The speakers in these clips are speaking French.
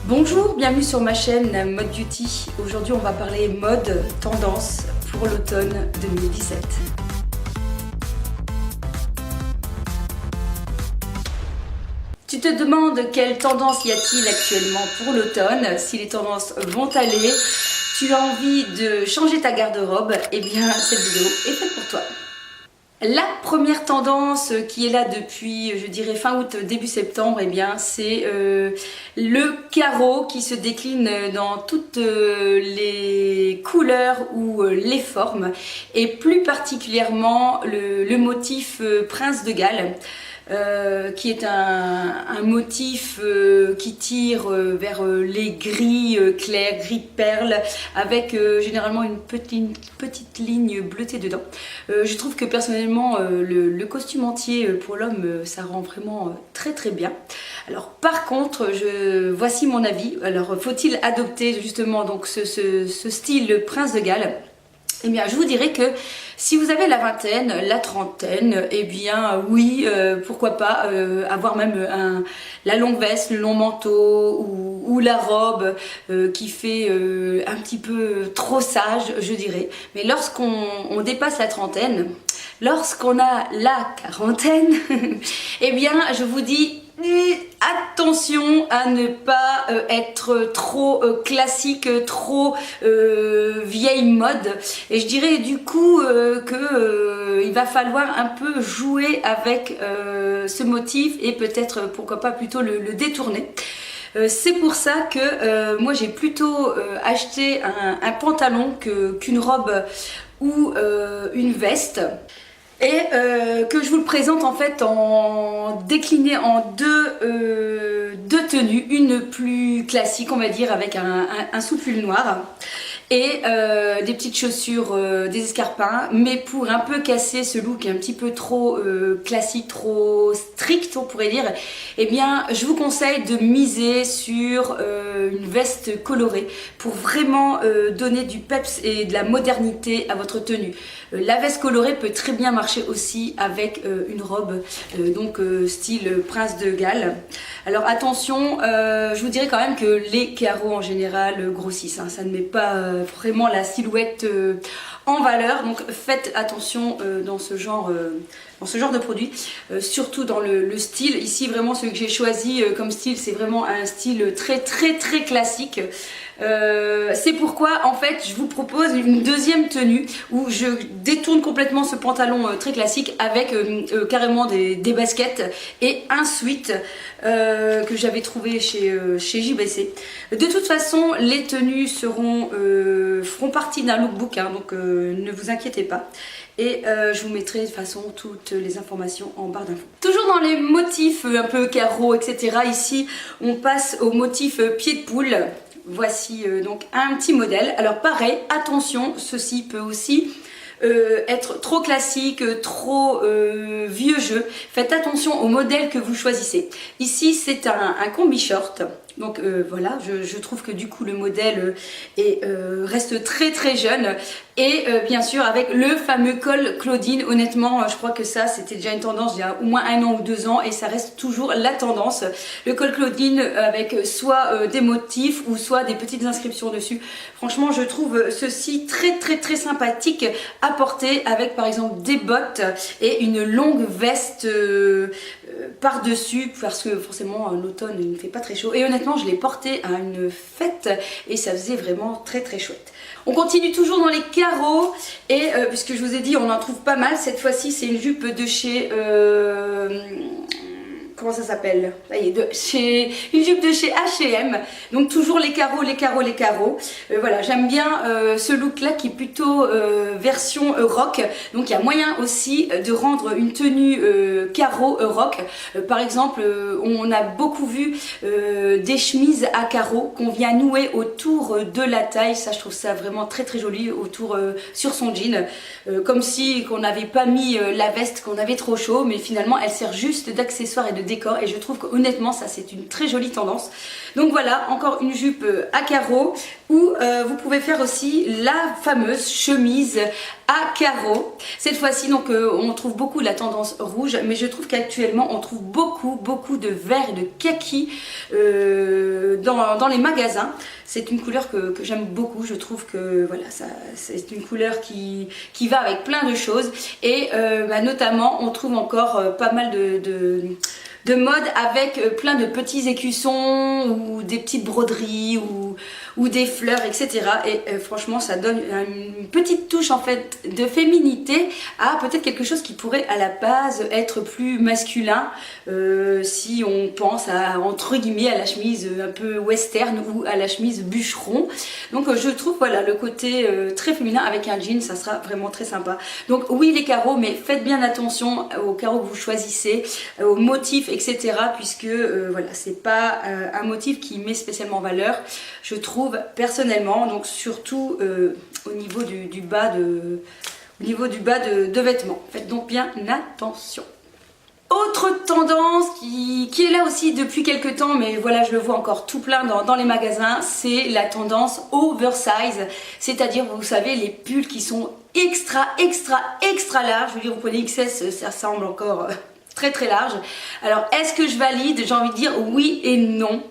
Bonjour, bienvenue sur ma chaîne Mode Beauty. Aujourd'hui on va parler mode, tendance pour l'automne 2017. Tu te demandes quelle tendance y a-t-il actuellement pour l'automne, si les tendances vont aller, tu as envie de changer ta garde-robe, eh bien cette vidéo est faite pour toi. La première tendance qui est là depuis, je dirais fin août, début septembre, eh bien c'est le carreau qui se décline dans toutes les couleurs ou les formes et plus particulièrement le motif Prince de Galles. Qui est un motif qui tire vers les gris clairs, gris perle, avec généralement une petite ligne bleutée dedans. Je trouve que personnellement le costume entier pour l'homme ça rend vraiment très bien. Alors par contre, voici mon avis. Alors faut-il adopter justement donc ce style Prince de Galles? Eh bien, je vous dirais que si vous avez la vingtaine, la trentaine, eh bien oui, pourquoi pas avoir même la longue veste, le long manteau ou la robe qui fait un petit peu trop sage, je dirais. Mais lorsqu'on dépasse la trentaine, lorsqu'on a la quarantaine, eh bien je vous dis attention à ne pas être trop classique, trop vieille mode, et je dirais du coup il va falloir un peu jouer avec ce motif et peut-être pourquoi pas plutôt le détourner. C'est pour ça que moi j'ai plutôt acheté un pantalon qu'une robe ou une veste. Et que je vous le présente en fait en décliné en deux tenues, une plus classique on va dire avec un sous-pull noir et des petites chaussures, des escarpins, mais pour un peu casser ce look un petit peu trop classique, trop strict on pourrait dire, eh bien je vous conseille de miser sur une veste colorée pour vraiment donner du peps et de la modernité à votre tenue. La veste colorée peut très bien marcher aussi avec une robe style Prince de Galles. Alors attention, je vous dirais quand même que les carreaux en général grossissent, hein, ça ne met pas vraiment la silhouette en valeur, donc faites attention dans ce genre de produit, surtout dans le style. Ici vraiment ce que j'ai choisi comme style, c'est vraiment un style très classique. C'est pourquoi en fait je vous propose une deuxième tenue où je détourne complètement ce pantalon très classique avec carrément des baskets et un sweat que j'avais trouvé chez JBC. De toute façon les tenues feront partie d'un lookbook, hein, donc ne vous inquiétez pas. Et je vous mettrai de toute façon toutes les informations en barre d'infos. Toujours dans les motifs un peu carreaux, etc. Ici on passe au motif pied de poule. Voici donc un petit modèle. Alors pareil, attention, ceci peut aussi être trop classique, trop vieux jeu. Faites attention au modèle que vous choisissez. Ici c'est un combi short. Donc voilà, je trouve que du coup le modèle reste très jeune. Et bien sûr avec le fameux col Claudine. Honnêtement je crois que ça c'était déjà une tendance il y a au moins 1 an ou 2 ans et ça reste toujours la tendance. Le col Claudine avec soit des motifs ou soit des petites inscriptions dessus. Franchement je trouve ceci très sympathique à porter avec par exemple des bottes et une longue veste par dessus, parce que forcément l'automne il ne fait pas très chaud, et honnêtement je l'ai porté à une fête et ça faisait vraiment très chouette. On continue toujours dans les carreaux et puisque je vous ai dit on en trouve pas mal, cette fois-ci c'est une jupe de chez comment ça s'appelle? Ça y est, une jupe de chez H&M. Donc toujours les carreaux. Voilà, j'aime bien ce look là qui est plutôt version rock. Donc il y a moyen aussi de rendre une tenue carreau rock. Par exemple, on a beaucoup vu des chemises à carreaux qu'on vient nouer autour de la taille. Ça, je trouve ça vraiment très joli autour sur son jean. Comme si qu'on n'avait pas mis la veste, qu'on avait trop chaud, mais finalement elle sert juste d'accessoire et de décor, et je trouve que honnêtement ça c'est une très jolie tendance. Donc voilà, encore une jupe à carreaux Ou vous pouvez faire aussi la fameuse chemise à carreaux. Cette fois-ci, donc, on trouve beaucoup la tendance rouge, mais je trouve qu'actuellement, on trouve beaucoup de vert et de kaki dans les magasins. C'est une couleur que j'aime beaucoup. Je trouve que voilà, c'est une couleur qui va avec plein de choses. Et notamment, on trouve encore pas mal de mode avec plein de petits écussons ou des petites broderies ou des fleurs, etc. Et franchement, ça donne une petite touche en fait de féminité à peut-être quelque chose qui pourrait à la base être plus masculin, si on pense à, entre guillemets, à la chemise un peu western ou à la chemise bûcheron. Donc je trouve voilà le côté très féminin avec un jean, ça sera vraiment très sympa. Donc oui, les carreaux, mais faites bien attention aux carreaux que vous choisissez, aux motifs, etc. puisque voilà, c'est pas un motif qui met spécialement en valeur, je trouve personnellement. Donc surtout au niveau du bas de vêtements, faites donc bien attention. Autre tendance qui est là aussi depuis quelques temps, mais voilà, je le vois encore tout plein dans les magasins, c'est la tendance oversize, c'est-à-dire, vous savez, les pulls qui sont extra larges. Je veux dire, vous prenez XS, ça semble encore très large. Alors, est-ce que je valide? J'ai envie de dire oui et non.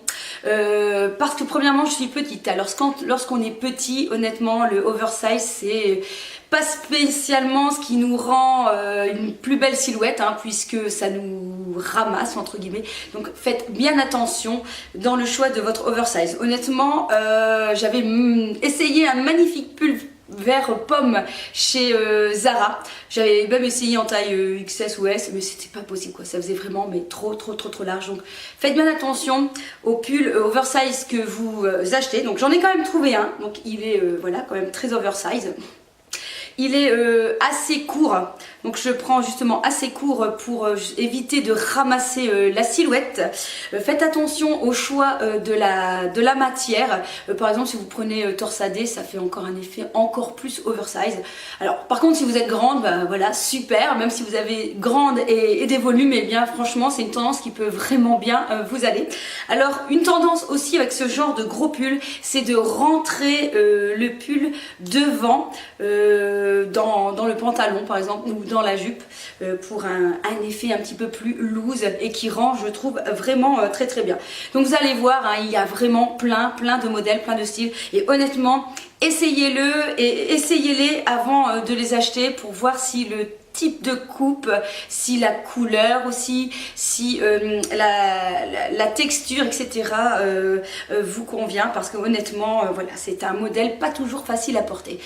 Parce que premièrement, je suis petite. Alors lorsqu'on est petit, honnêtement, le oversize, c'est pas spécialement ce qui nous rend une plus belle silhouette, hein, puisque ça nous ramasse entre guillemets. Donc faites bien attention dans le choix de votre oversize. Honnêtement, j'avais essayé un magnifique pull vert pomme chez Zara. J'avais même essayé en taille XS ou S, mais c'était pas possible quoi, ça faisait vraiment mais trop large. Donc faites bien attention au pull oversize que vous achetez. Donc j'en ai quand même trouvé un, donc il est voilà, quand même très oversize. Il est assez court, donc je prends justement assez court pour éviter de ramasser la silhouette. Faites attention au choix de la matière. Par exemple, si vous prenez torsadé, ça fait encore un effet encore plus oversize. Alors par contre, si vous êtes grande, bah, voilà, super. Même si vous avez grande et des volumes, et bien franchement, c'est une tendance qui peut vraiment bien vous aller. Alors une tendance aussi avec ce genre de gros pull, c'est de rentrer le pull devant. Dans le pantalon par exemple ou dans la jupe pour un effet un petit peu plus loose et qui rend, je trouve, vraiment très bien. Donc vous allez voir, hein, il y a vraiment plein de modèles, plein de styles, et honnêtement essayez-les avant de les acheter pour voir si le type de coupe, si la couleur aussi, si la texture, etc. Vous convient, parce que honnêtement voilà, c'est un modèle pas toujours facile à porter.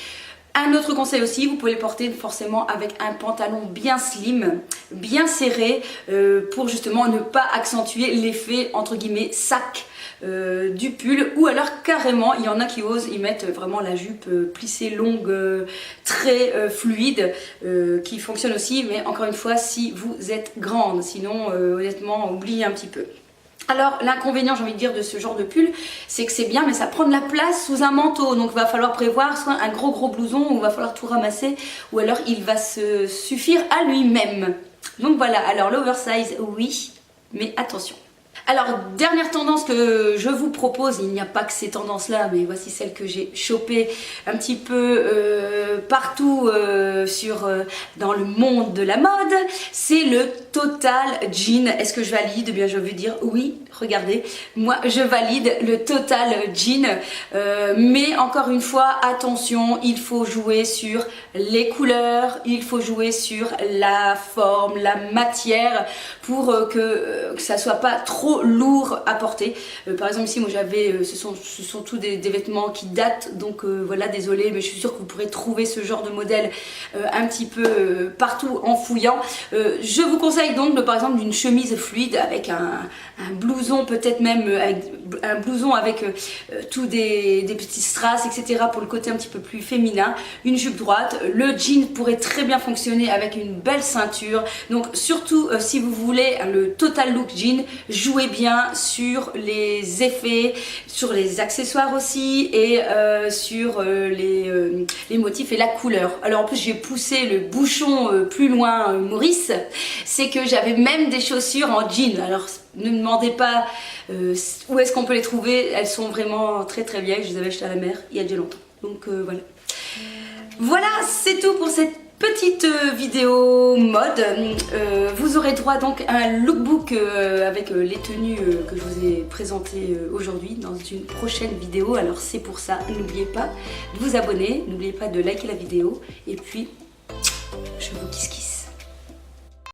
Un autre conseil aussi, vous pouvez le porter forcément avec un pantalon bien slim, bien serré, pour justement ne pas accentuer l'effet entre guillemets sac du pull, ou alors carrément il y en a qui osent y mettre vraiment la jupe plissée longue, très fluide, qui fonctionne aussi, mais encore une fois si vous êtes grande, sinon honnêtement oubliez un petit peu. Alors l'inconvénient, j'ai envie de dire, de ce genre de pull, c'est que c'est bien, mais ça prend de la place sous un manteau. Donc il va falloir prévoir soit un gros blouson, ou il va falloir tout ramasser, ou alors il va se suffire à lui-même. Donc voilà, alors l'oversize, oui, mais attention. Alors, dernière tendance que je vous propose, il n'y a pas que ces tendances-là, mais voici celle que j'ai chopée un petit peu partout dans le monde de la mode, c'est le total jean. Est-ce que je valide? Eh bien, je veux dire oui, regardez, moi je valide le total jean, mais encore une fois, attention, il faut jouer sur les couleurs, il faut jouer sur la forme, la matière, pour que ça soit pas trop lourd à porter. Par exemple ici, moi j'avais, ce sont tous des vêtements qui datent, donc voilà, désolé, mais je suis sûre que vous pourrez trouver ce genre de modèle un petit peu partout en fouillant. Je vous conseille donc par exemple d'une chemise fluide avec un blouson, peut-être même un blouson avec tous des petits strass, etc. pour le côté un petit peu plus féminin, une jupe droite. Le jean pourrait très bien fonctionner avec une belle ceinture. Donc surtout si vous voulez le total look jean, jouez bien sur les effets, sur les accessoires aussi, et sur les motifs et la couleur. Alors en plus j'ai poussé le bouchon plus loin, Maurice, c'est que j'avais même des chaussures en jean. Alors Ne me demandez pas où est-ce qu'on peut les trouver, elles sont vraiment très très vieilles, je les avais achetées à la mer il y a déjà longtemps. Donc voilà. Voilà, c'est tout pour cette petite vidéo mode. Vous aurez droit donc à un lookbook avec les tenues que je vous ai présentées aujourd'hui dans une prochaine vidéo. Alors c'est pour ça, n'oubliez pas de vous abonner, n'oubliez pas de liker la vidéo et puis je vous kiss kiss.